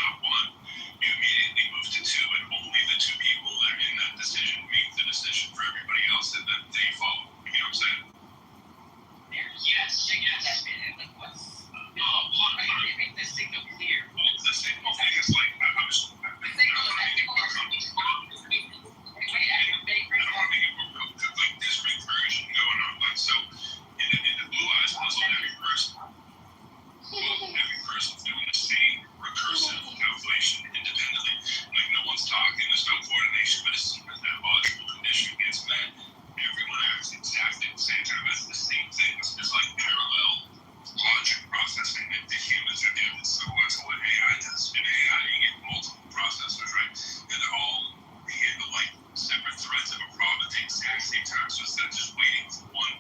top one, you immediately move to two, and only the two people that are in that decision make the decision for everybody else, and then they follow. You know what I'm saying? Yes. Like what's make the signal clear. Well, the signal thing is like I don't want to make it more like this recursion going on. Like so, in the Blue Eyes puzzle, every person's doing the same recursive calculation independently. Like no one's talking, there's no coordination, but as soon as that logical condition gets met, everyone acts exactly the same time. That's the same thing. It's like parallel logic processing that the humans are doing. So that's what AI does. In AI, you get multiple processors, right? And they're all handle like separate threads of a problem at the exact same time. So instead of just waiting for one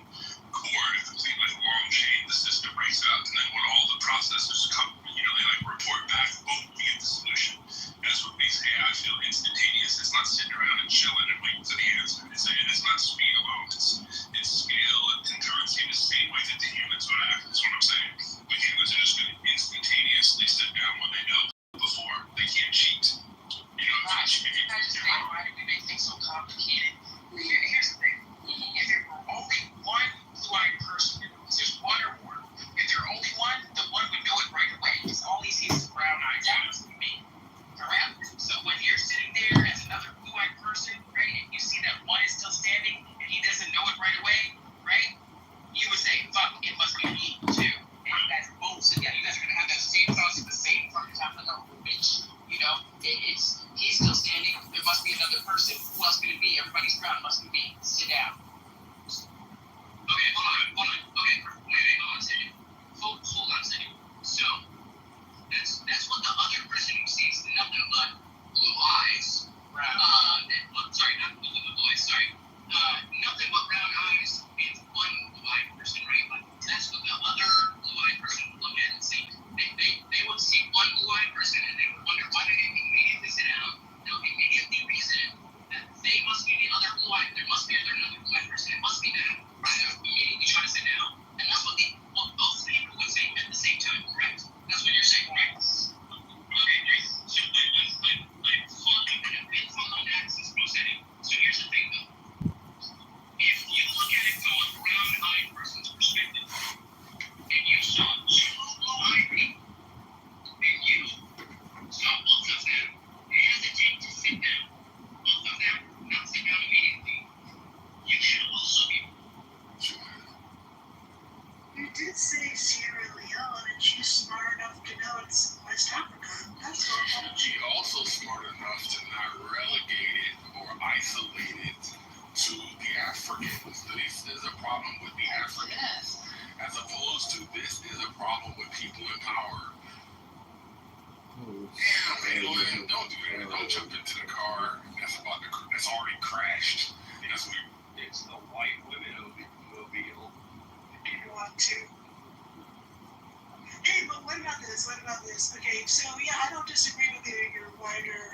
core to complete like a long chain, the system breaks out, and then when all the processors come, they like report back, boom, we get the solution. That's what makes AI feel instantaneous. It's not sitting around and chilling and waiting for the answer. It's not speed alone. It's scale and concurrency the same way that the humans would act. That's what I'm saying. The humans are just going to instantaneously sit down when they know before. They can't cheat. Why do we make things so complicated? Here's the thing. If there were only one blue-eyed person, there's one or more. If there were only one, the one would know it right away. Because all he sees is brown eyes. That was me. Correct? So when you're sitting there as another blue-eyed person, right, and you see that one is still standing and he doesn't know it right away, right? You would say, fuck, it must be me too. And you guys both sit down. You guys are going to have that same thoughts at the same fucking time. Like, oh, bitch. He's still standing. There must be another person. Who else could it be? Everybody's brown. Must be me. Sit down. Okay, hold on. Okay, wait, hold on a second. Hold on a second. So, that's what the other person who sees nothing but blue eyes. Sorry, not blue eyes. Sorry. Nothing but brown eyes means one blue-eyed person, right? Like, that's what the other blue-eyed person would look at and see. They would see one blue-eyed person and they would wonder why they didn't immediately sit down. They'll immediately reason that they must be the other blue-eyed. There must be another blue-eyed person. It must be that. Right? They would immediately try to sit down. And that's what both people would say at the same time, correct? That's what you're saying, right? Okay, great. So I'm fully convinced on that setting. So here's the thing, though. If you look at it from a brown-eyed person's perspective, and you saw two blue-eyed people, and you saw both of them hesitate to sit down, both of them not sit down immediately, you should also be. You did say Sierra Leone, and she's smart enough to know it's West Africa. That's what She's also smart enough to not relegate it or isolate it to the Africans. There's a problem with the Africans. As opposed to this is a problem with people in power. Don't do that. Don't jump into the car that's already crashed. It's the white women mobile. you want to. Hey, but what about this? Okay, so yeah, I don't disagree with your wider,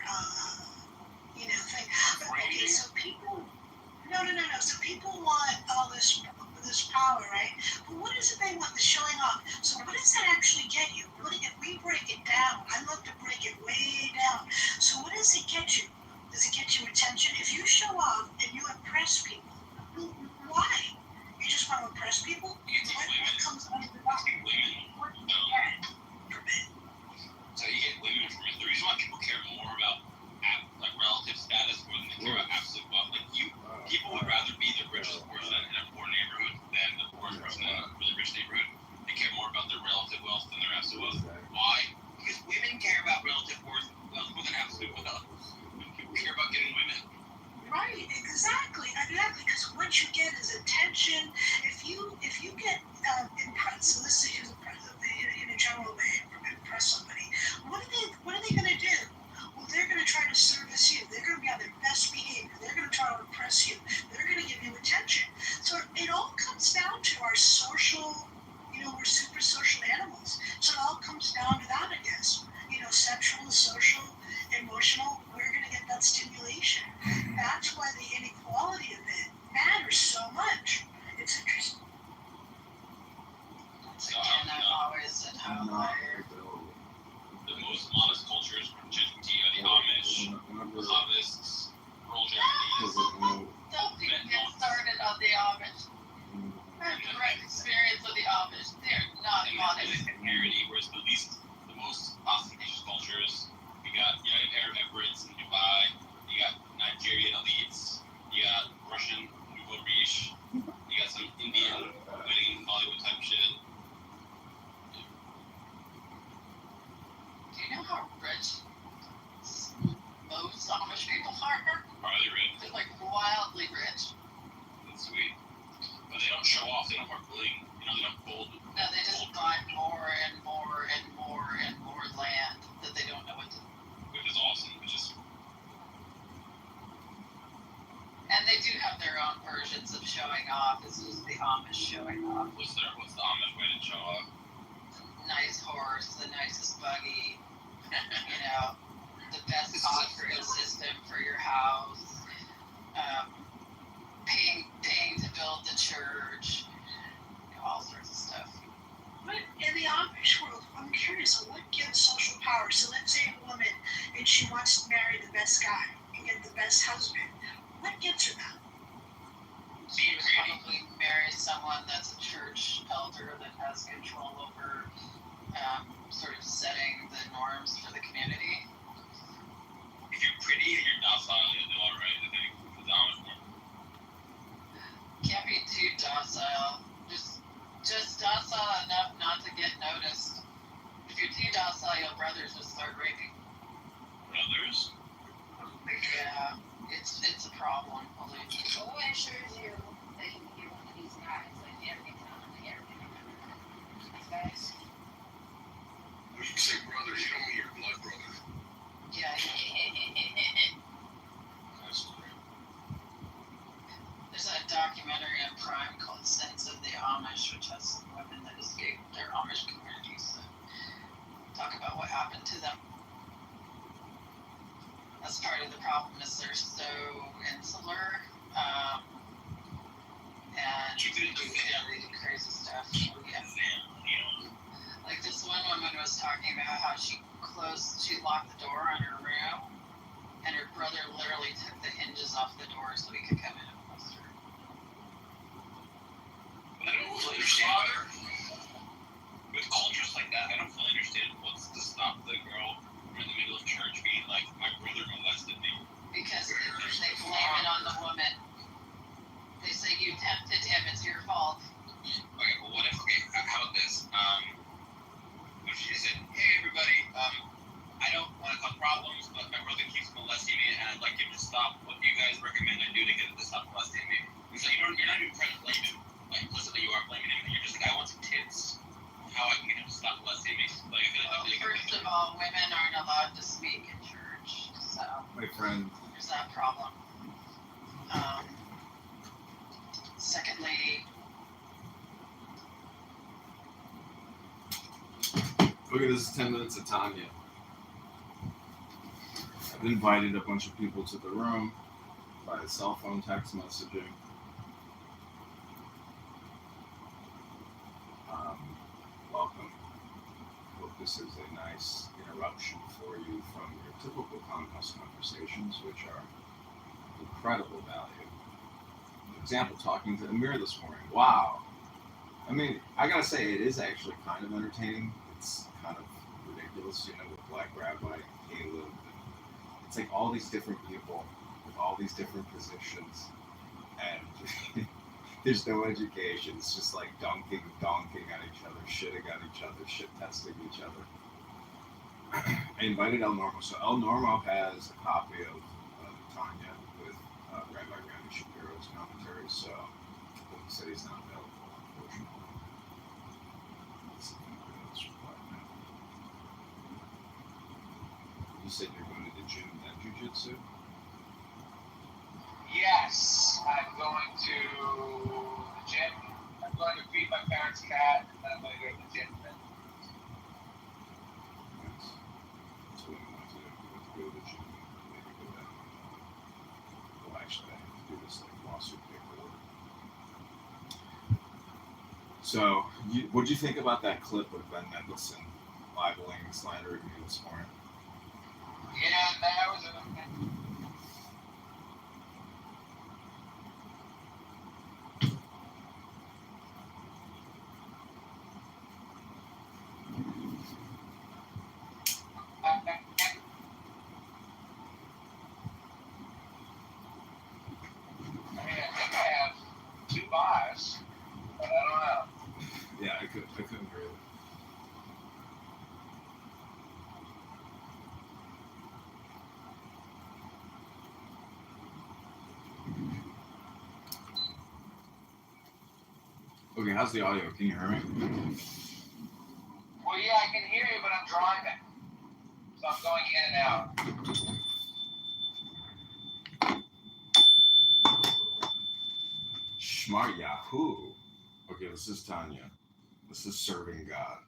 thing. But okay, so people, no. So people want all this power, right? But what is it they want? The showing off. So what does that actually get you? If we break it down, I love to break it way down. So what does it get you? Does it get you attention? If you show off and you impress people, why? You just want to impress people? What comes out of the box? What do you get from it? So you get women from it. The reason why people care more about like relative status more than they care about absolute wealth. Like people would rather be the richest person in a poor neighborhood than the poorest person in a really rich neighborhood. They care more about their relative wealth than their absolute wealth. Why? Because women care versions of showing off. It's just the Amish showing off. What's the Amish way to show off? Nice horse, the nicest buggy, you know, the best off-grid system for your house, paying to build the church, you know, all sorts of stuff. But in the Amish world, I'm curious, what gives social power? So let's say a woman and she wants to marry the best guy and get the best husband. What gets her that? She would probably marry someone that's a church elder that has control over sort of setting the norms for the community. If you're pretty and you're docile, you'll do all right, I think, for the Amish world. Can't be too docile. Just docile enough not to get noticed. If you're too docile, your brothers will start raping. Brothers? Yeah, it's a problem. Believe me. So who ensures you that you're one of these guys? Like everything's not like everything. These guys. When you say brothers, you don't mean your blood brother. Yeah. That's great. There's a documentary on Prime called Sins of the Amish, which has some women that escaped their Amish communities and talk about what happened to them. That's part of the problem is they're so insular, and you can do really crazy stuff. Yeah. Like this one woman was talking about how she locked the door on her room, and her brother literally took the hinges off the door so he could come in and bust her. I don't fully understand. With cultures like that, I don't fully understand what's to stop the girl in the middle of church being like, my brother molested me. Because they blame it on the woman. They say you tempted him, it's your fault. Okay, well, what if, how about this? What if she said, hey, everybody, I don't want to cause problems, but my brother keeps molesting me, and I'd like him to stop. What do you guys recommend I do to get him to stop molesting me? He's like, you're not even trying to blame him. Like, implicitly, you are blaming him, and you're just like, I want some tips how I can get him to stop molesting me. Like, I feel like Well, first of all, women aren't allowed to speak in church, so My friend, there's that problem. Secondly, look at this 10 minutes of Tanya. I've invited a bunch of people to the room by cell phone text messaging. Welcome. Hope this is a nice interruption for you from your typical Congress conversations, which are of incredible value. For example, talking to Amir this morning. Wow. I mean, I gotta say, it is actually kind of entertaining. It's kind of ridiculous, with Black Rabbi, Caleb. It's like all these different people with all these different positions, and there's no education. It's just like donking on each other, shitting on each other, shit testing each other. I invited El Normo. So El Normo has a copy of Tanya with Rabbi Randy Shapiro's commentary. So he said he's not available, unfortunately. Let's see if anybody else replied now. You said you're going to the gym and then jujitsu? Yes, I'm going to the gym. I'm going to feed my parents' cat, and then I'm going to go to the gym. Nice. That's what I want to do. I want to go to the gym and maybe go down. Well, actually, I have to do this lawsuit paperwork. So, what did you think about that clip of Ben Mendelsohn libeling and slandering me this morning? Yeah, that was a... I have two buys, but I don't know. Yeah, I couldn't agree with it. Okay, how's the audio? Can you hear me? Well, yeah, I can hear you, but I'm driving. So I'm going in and out. Smart Yahoo. Okay, this is Tanya. This is serving God.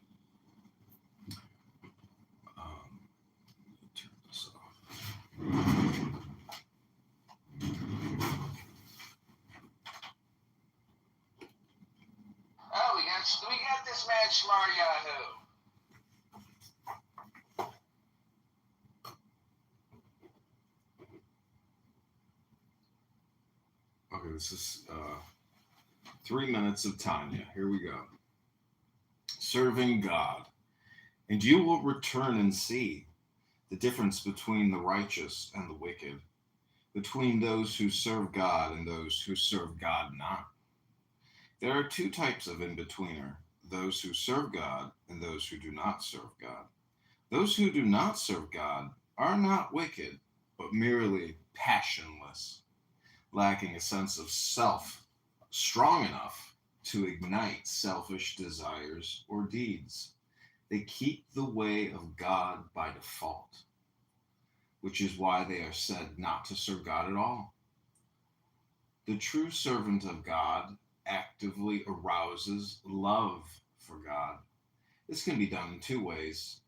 Let me turn this off. Oh, we got this man Smart Yahoo. Okay, this is 3 minutes of Tanya. Here we go. Serving God. And you will return and see the difference between the righteous and the wicked, between those who serve God and those who serve God not. There are two types of in-betweener, those who serve God and those who do not serve God. Those who do not serve God are not wicked, but merely passionless, lacking a sense of self strong enough to ignite selfish desires or deeds. They keep the way of God by default, which is why they are said not to serve God at all. The true servant of God actively arouses love for God. This can be done in two ways.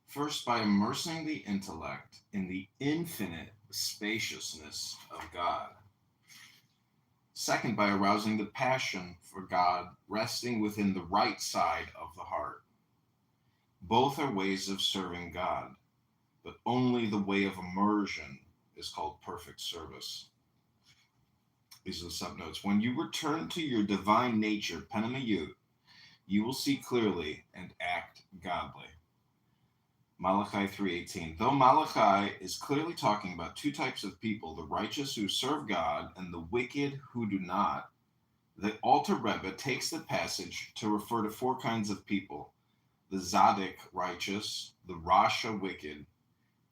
First, by immersing the intellect in the infinite spaciousness of God. Second, by arousing the passion for God resting within the right side of the heart. Both are ways of serving God, but only the way of immersion is called perfect service. These are the subnotes. When you return to your divine nature, Penamayut, you will see clearly and act godly. Malachi 3:18. Though Malachi is clearly talking about two types of people, the righteous who serve God and the wicked who do not, the Alter Rebbe takes the passage to refer to four kinds of people: the Zadok righteous, the Rasha wicked,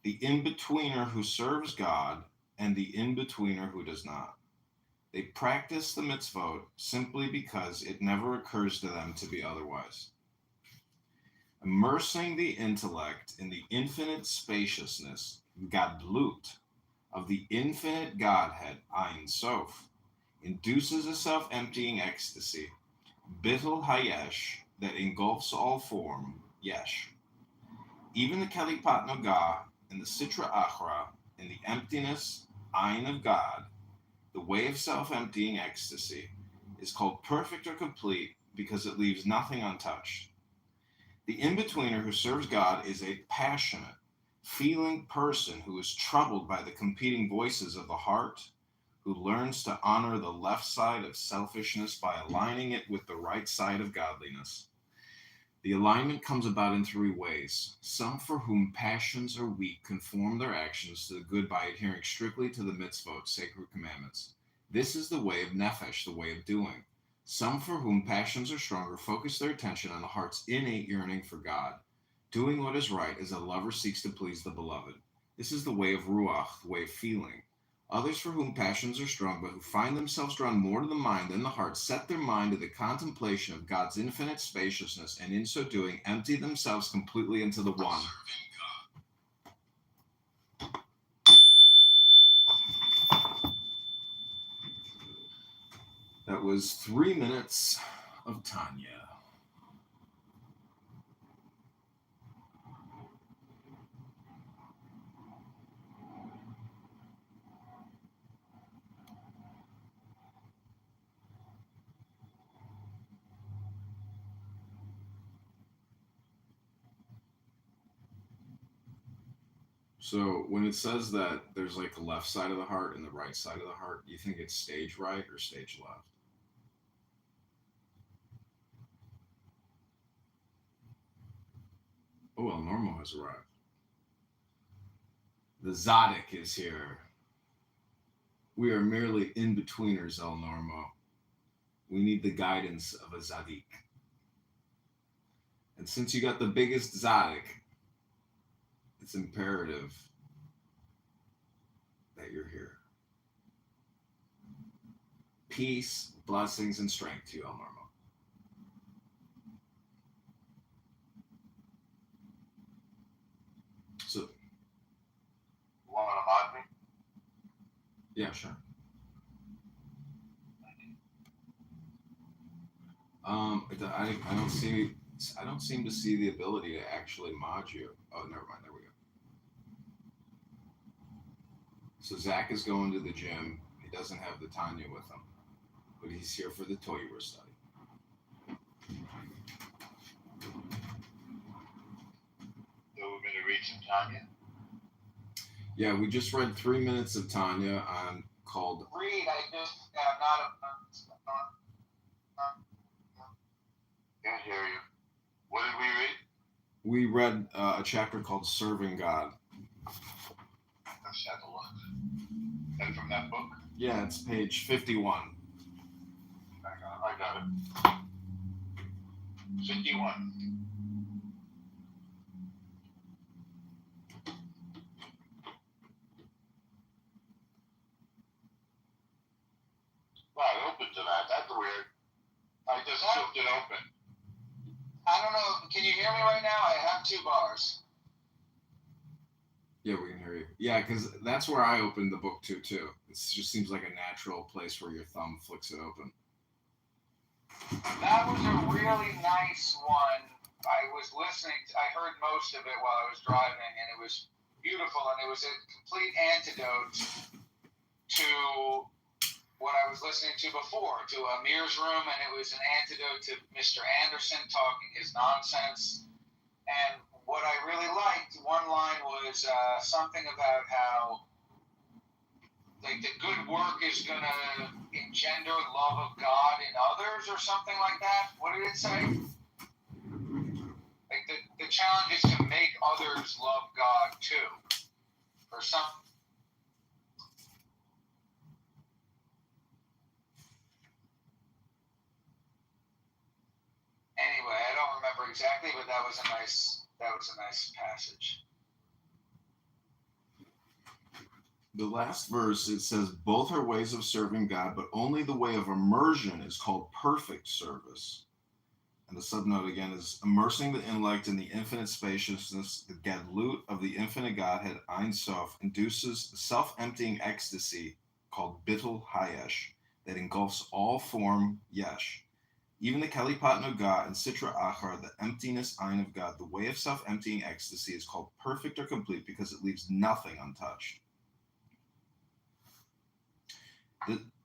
the in-betweener who serves God, and the in-betweener who does not. They practice the mitzvot simply because it never occurs to them to be otherwise. Immersing the intellect in the infinite spaciousness, Gadlut, of the infinite Godhead, Ein Sof, induces a self-emptying ecstasy, Bittul Hayesh, that engulfs all form, Yesh. Even the Kelipat Nogah and the Sitra Achra, in the emptiness, Ein of God, the way of self-emptying ecstasy, is called perfect or complete because it leaves nothing untouched. The in-betweener who serves God is a passionate, feeling person who is troubled by the competing voices of the heart, who learns to honor the left side of selfishness by aligning it with the right side of godliness. The alignment comes about in three ways. Some for whom passions are weak conform their actions to the good by adhering strictly to the mitzvot, sacred commandments. This is the way of nefesh, the way of doing. Some for whom passions are stronger focus their attention on the heart's innate yearning for God, doing what is right as a lover seeks to please the beloved. This is the way of ruach, the way of feeling. Others for whom passions are strong, but who find themselves drawn more to the mind than the heart, set their mind to the contemplation of God's infinite spaciousness, and in so doing, empty themselves completely into the one. That was 3 minutes of Tanya. So when it says that there's like the left side of the heart and the right side of the heart, you think it's stage right or stage left? Oh, El Normo has arrived. The Zadok is here. We are merely in-betweeners, El Normo. We need the guidance of a Zadik. And since you got the biggest Zadok, it's imperative that you're here. Peace, blessings, and strength to you, El Normo. So, You want to mod me? yeah, sure. I don't see. I don't seem to see the ability to actually mod you. Oh, never mind. There we go. So Zach is going to the gym. He doesn't have the Tanya with him, but he's here for the Toiber study. So we're going to read some Tanya. Yeah, we just read 3 minutes of Tanya on called. Read, I just am not a. Can't hear you. What did we read? We read a chapter called Serving God. Let's have a look. And from that book? Yeah, it's page 51. I got it. 51. Wow, it opened to that. That's weird. I just flipped it open. I don't know. Can you hear me right now? I have 2 bars. Yeah, we can hear you. Yeah, because that's where I opened the book to, too. It just seems like a natural place where your thumb flicks it open. That was a really nice one. I was listening. I heard most of it while I was driving, and it was beautiful, and it was a complete antidote to what I was listening to before, to Amir's room, and it was an antidote to Mr. Anderson talking his nonsense. And what I really liked, one line was something about how like the good work is going to engender love of God in others or something like that. What did it say? Like the challenge is to make others love God too. Or something. Anyway, I don't remember exactly, but that was a nice passage. The last verse, it says, both are ways of serving God, but only the way of immersion is called perfect service. And the subnote again is immersing the intellect in the infinite spaciousness, the gadlut of the infinite Godhead, Ein Sof, induces self-emptying ecstasy called bittul hayesh that engulfs all form yesh. Even the Kalipat Noga and Sitra Achar, the emptiness Ein of God, the way of self-emptying ecstasy is called perfect or complete because it leaves nothing untouched.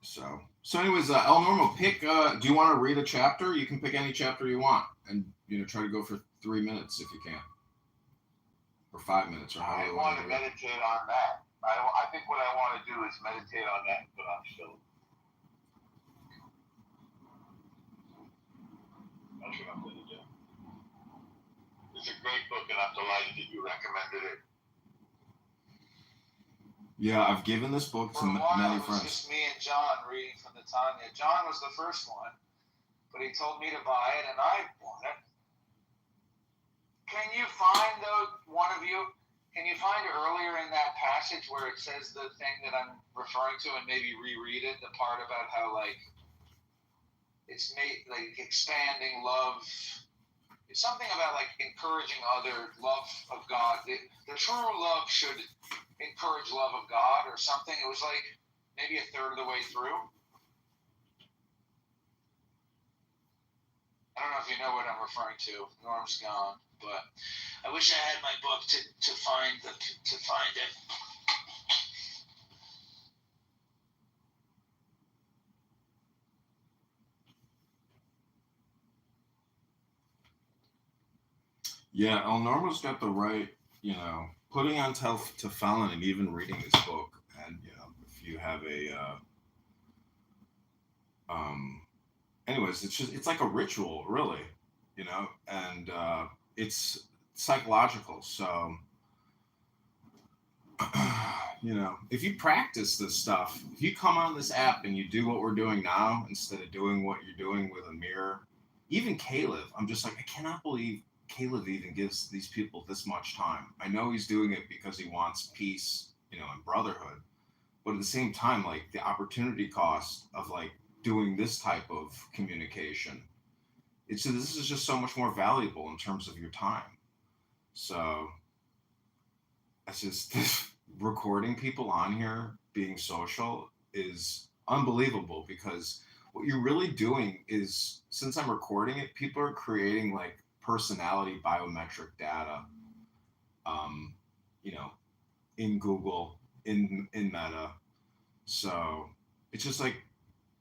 So anyways, El Normo, pick. Do you want to read a chapter? You can pick any chapter you want, and try to go for 3 minutes if you can, or 5 minutes, or however. I want to meditate on that. I think what I want to do is meditate on that, but I'm still. That's what I'm going to do. It's a great book, and I'm delighted that you recommended it. Yeah, I've given this book to many friends. It was just me and John reading from the Tanya. John was the first one, but he told me to buy it, and I bought it. Can you find, though, one of you, can you find earlier in that passage where it says the thing that I'm referring to and maybe reread it, the part about how, like, it's made, like, expanding love. It's something about, like, encouraging other love of God. The true love should encourage love of God or something. It was like maybe a third of the way through. I don't know if you know what I'm referring to. Norm's gone, but I wish I had my book to find it. Yeah, El Normo's got the right, putting on tefillin and even reading his book, and if you have anyways, it's like a ritual, really, and it's psychological. So, if you practice this stuff, if you come on this app and you do what we're doing now instead of doing what you're doing with Amir, even Caleb, I'm just like, I cannot believe Caleb even gives these people this much time. I know he's doing it because he wants peace, and brotherhood, but at the same time, like the opportunity cost of like doing this type of communication, this is just so much more valuable in terms of your time. So it's just recording people on here being social is unbelievable because what you're really doing is, since I'm recording it, people are creating like personality biometric data, um, you know, in Google, in Meta. So it's just like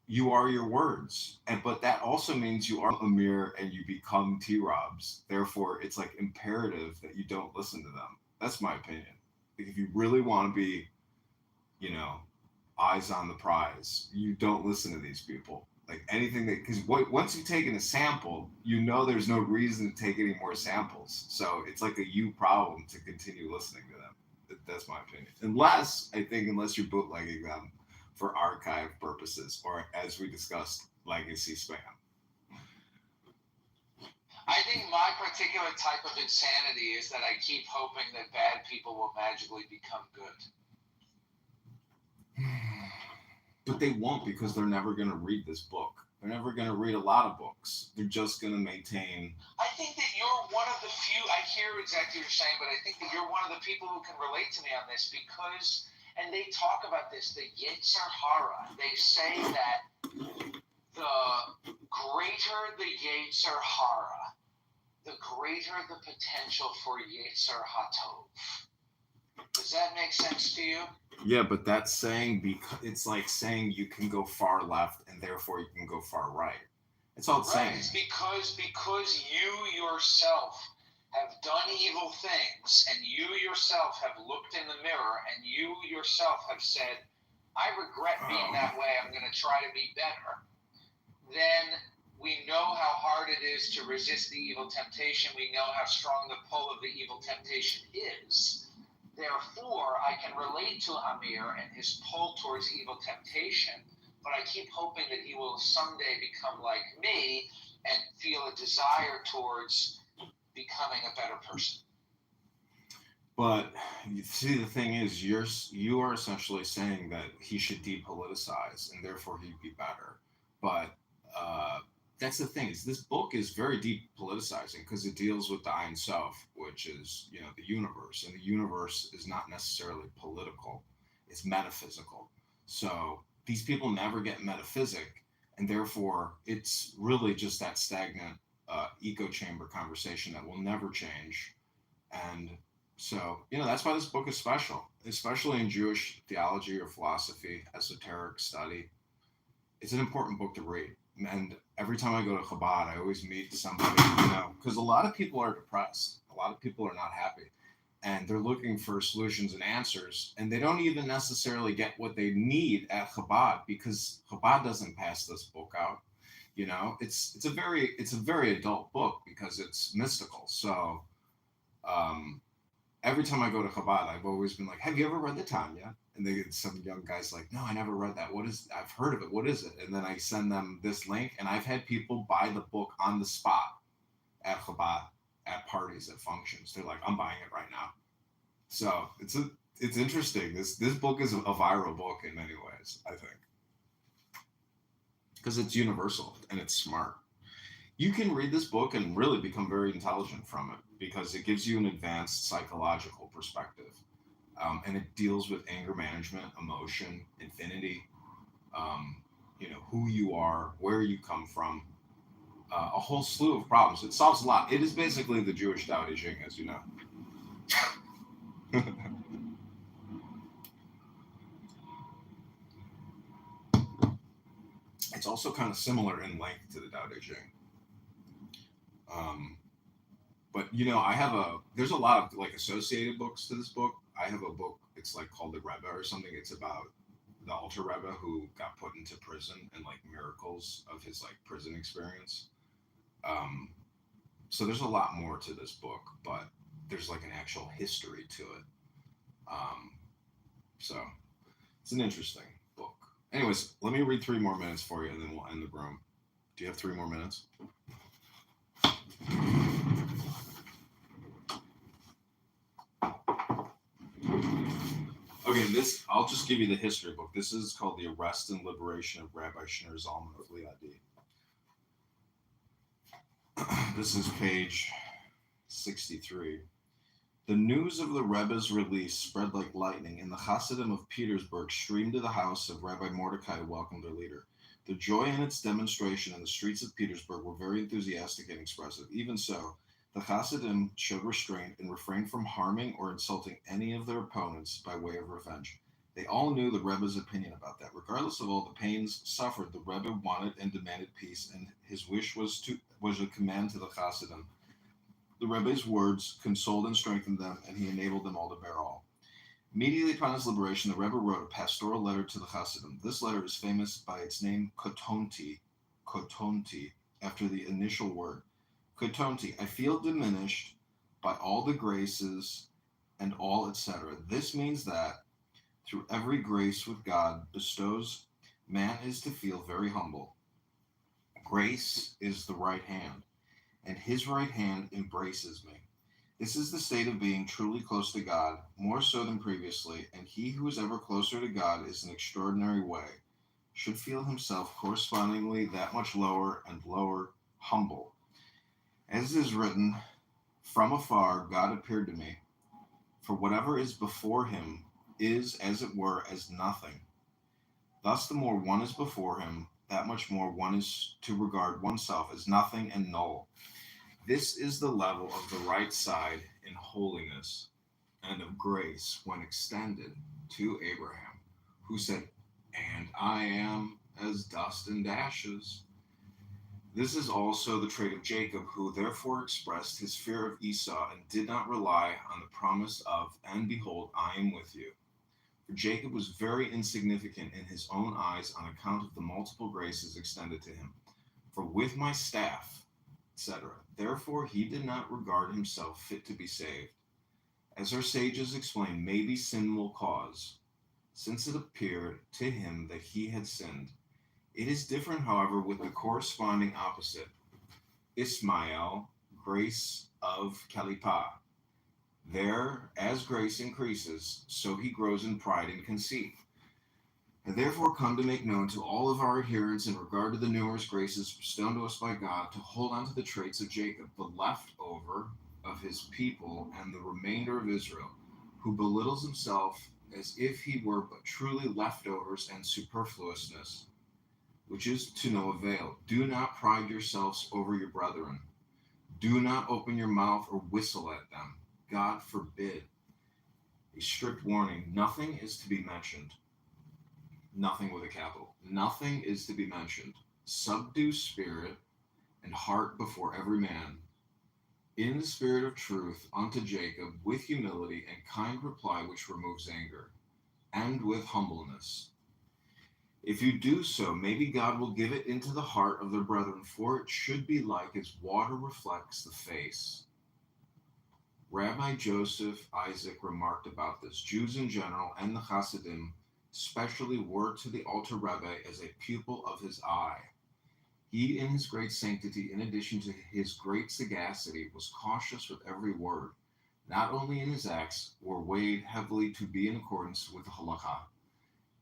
you are your words, and but that also means you are Amir and you become T Robs. Therefore, it's like imperative that you don't listen to them. That's my opinion. Like, if you really want to be, you know, eyes on the prize, you don't listen to these people. Like anything that, because once you've taken a sample, you know there's no reason to take any more samples. So it's like a you problem to continue listening to them. That's my opinion. Unless you're bootlegging them for archive purposes, or as we discussed, legacy spam. I think my particular type of insanity is that I keep hoping that bad people will magically become good. But they won't, because they're never going to read this book. They're never going to read a lot of books. They're just going to maintain. I think that you're one of the few, I hear exactly what you're saying, but I think that you're one of the people who can relate to me on this because, and they talk about this, the Yetzer Hara. They say that the greater the Yetzer Hara, the greater the potential for Yetzer Hatov. Does that make sense to you? Yeah, but that's saying, because it's like saying you can go far left and therefore you can go far right. It's all it's right. saying. It's because you yourself have done evil things, and you yourself have looked in the mirror, and you yourself have said, I regret being that way, I'm going to try to be better. Then we know how hard it is to resist the evil temptation. We know how strong the pull of the evil temptation is. Therefore, I can relate to Amir and his pull towards evil temptation, but I keep hoping that he will someday become like me and feel a desire towards becoming a better person. But you see, the thing is, you are essentially saying that he should depoliticize and therefore he'd be better. But that's the thing, is this book is very depoliticizing because it deals with the Ein Sof, which is, you know, the universe, and the universe is not necessarily political; it's metaphysical. So these people never get metaphysic, and therefore it's really just that stagnant echo chamber conversation that will never change. And so, you know, that's why this book is special, especially in Jewish theology or philosophy, esoteric study. It's an important book to read. And every time I go to Chabad, I always meet somebody, you know, because a lot of people are depressed. A lot of people are not happy. And they're looking for solutions and answers. And they don't even necessarily get what they need at Chabad, because Chabad doesn't pass this book out. You know, it's a very adult book because it's mystical. So every time I go to Chabad, I've always been like, have you ever read the Tanya? And some young guy's like, no, I never read that. I've heard of it. What is it? And then I send them this link, and I've had people buy the book on the spot at Chabad, at parties, at functions. They're like, I'm buying it right now. So it's interesting. This book is a viral book in many ways, I think, because it's universal and it's smart. You can read this book and really become very intelligent from it because it gives you an advanced psychological perspective. And it deals with anger management, emotion, infinity, you know, who you are, where you come from, a whole slew of problems. It solves a lot. It is basically the Jewish Tao Te Ching, as you know. It's also kind of similar in length to the Tao Te Ching. But you know, there's a lot of like associated books to this book. I have a book, it's like called the Rebbe or something. It's about the Alter Rebbe who got put into prison and like miracles of his like prison experience. So there's a lot more to this book, but there's like an actual history to it. So it's an interesting book. Anyways, let me read 3 more minutes for you and then we'll end the room. Do you have 3 more minutes? Okay, I'll just give you the history book. This is called The Arrest and Liberation of Rabbi Shneur Zalman of Liadi. This is page 63. The news of the Rebbe's release spread like lightning, and the Hasidim of Petersburg streamed to the house of Rabbi Mordecai to welcome their leader. The joy in its demonstration in the streets of Petersburg were very enthusiastic and expressive. Even so, the Hasidim showed restraint and refrained from harming or insulting any of their opponents by way of revenge. They all knew the Rebbe's opinion about that. Regardless of all the pains suffered, the Rebbe wanted and demanded peace, and his wish was a command to the Hasidim. The Rebbe's words consoled and strengthened them, and he enabled them all to bear all. Immediately upon his liberation, the Rebbe wrote a pastoral letter to the Hasidim. This letter is famous by its name Kotonti, after the initial word. Kotonti, I feel diminished by all the graces and all, etc. This means that through every grace with God bestows, man is to feel very humble. Grace is the right hand, and his right hand embraces me. This is the state of being truly close to God, more so than previously, and he who is ever closer to God in an extraordinary way should feel himself correspondingly that much lower and lower, humble. As is written, from afar God appeared to me, for whatever is before him is, as it were, as nothing. Thus, the more one is before him, that much more one is to regard oneself as nothing and null. This is the level of the right side in holiness and of grace when extended to Abraham, who said, "And I am as dust and ashes." This is also the trait of Jacob, who therefore expressed his fear of Esau and did not rely on the promise of, "And behold, I am with you." For Jacob was very insignificant in his own eyes on account of the multiple graces extended to him. For with my staff, etc. Therefore he did not regard himself fit to be saved. As our sages explain, maybe sin will cause, since it appeared to him that he had sinned. It is different, however, with the corresponding opposite, Ismael, grace of Kalipah. There, as grace increases, so he grows in pride and conceit. I therefore come to make known to all of our adherents in regard to the numerous graces bestowed to us by God to hold on to the traits of Jacob, the leftover of his people and the remainder of Israel, who belittles himself as if he were but truly leftovers and superfluousness, which is to no avail. Do not pride yourselves over your brethren. Do not open your mouth or whistle at them. God forbid. A strict warning, nothing is to be mentioned. Nothing with a capital. Nothing is to be mentioned. Subdue spirit and heart before every man, in the spirit of truth unto Jacob, with humility and kind reply which removes anger, and with humbleness. If you do so, maybe God will give it into the heart of their brethren, for it should be like as water reflects the face. Rabbi Joseph Isaac remarked about this. Jews in general and the Hasidim especially were to the Alter Rebbe as a pupil of his eye. He, in his great sanctity, in addition to his great sagacity, was cautious with every word. Not only in his acts were weighed heavily to be in accordance with the halakha,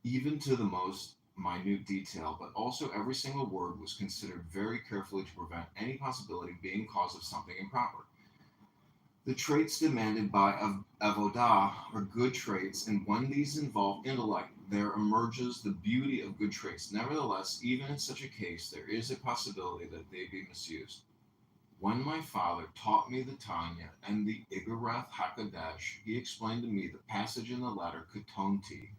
even to the most minute detail, but also every single word was considered very carefully to prevent any possibility of being cause of something improper. The traits demanded by avodah are good traits, and when these involve intellect, there emerges the beauty of good traits. Nevertheless, even in such a case, there is a possibility that they be misused. When my father taught me the Tanya and the Igarath HaKadosh, he explained to me the passage in the letter Ketonti.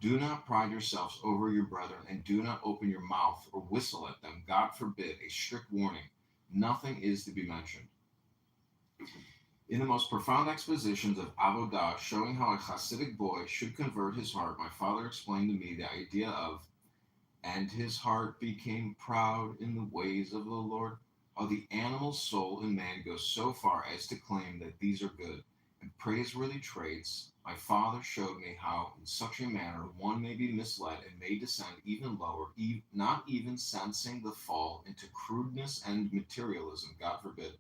Do not pride yourselves over your brethren, and do not open your mouth or whistle at them. God forbid, a strict warning. Nothing is to be mentioned. In the most profound expositions of Avodah, showing how a Hasidic boy should convert his heart, my father explained to me the idea of, "And his heart became proud in the ways of the Lord," how the animal soul in man goes so far as to claim that these are good and praiseworthy traits. My father showed me how, in such a manner, one may be misled and may descend even lower, not even sensing the fall into crudeness and materialism, God forbid.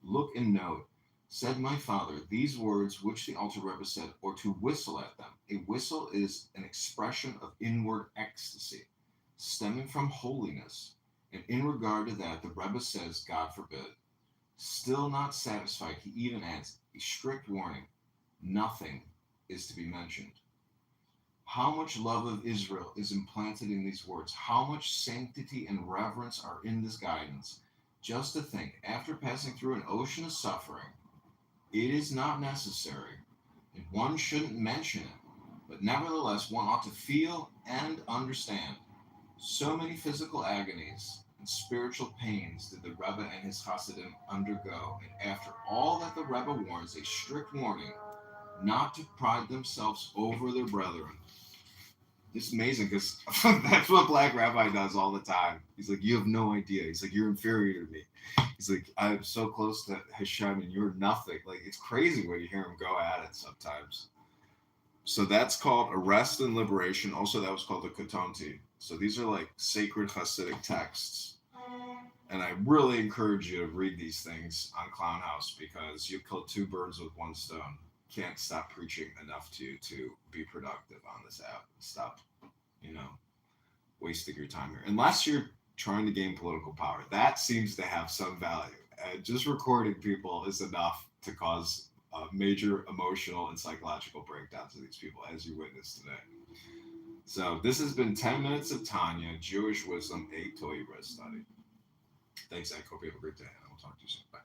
Look and note. Said my father, these words which the Alter Rebbe said, or to whistle at them. A whistle is an expression of inward ecstasy, stemming from holiness. And in regard to that, the Rebbe says, God forbid. Still not satisfied, he even adds a strict warning. Nothing is to be mentioned. How much love of Israel is implanted in these words? How much sanctity and reverence are in this guidance? Just to think, after passing through an ocean of suffering, it is not necessary, and one shouldn't mention it, but nevertheless one ought to feel and understand. So many physical agonies and spiritual pains did the Rebbe and his Hasidim undergo, and after all that the Rebbe warns, a strict warning not to pride themselves over their brethren. It's amazing because that's what Black Rabbi does all the time. He's like, you have no idea. He's like, you're inferior to me. He's like, I'm so close to Hashem and you're nothing. Like, it's crazy when you hear him go at it sometimes. So that's called Arrest and Liberation. Also, that was called the Katonti. So these are like sacred Hasidic texts. And I really encourage you to read these things on Clown House because you kill two birds with one stone. Can't stop preaching enough to you to be productive on this app. Stop, wasting your time here. Unless you're trying to gain political power. That seems to have some value. Just recording people is enough to cause major emotional and psychological breakdowns of these people, as you witnessed today. So this has been 10 Minutes of Tanya, Jewish Wisdom, a Torah study. Thanks, I hope you have a great day, and I will talk to you soon. Bye.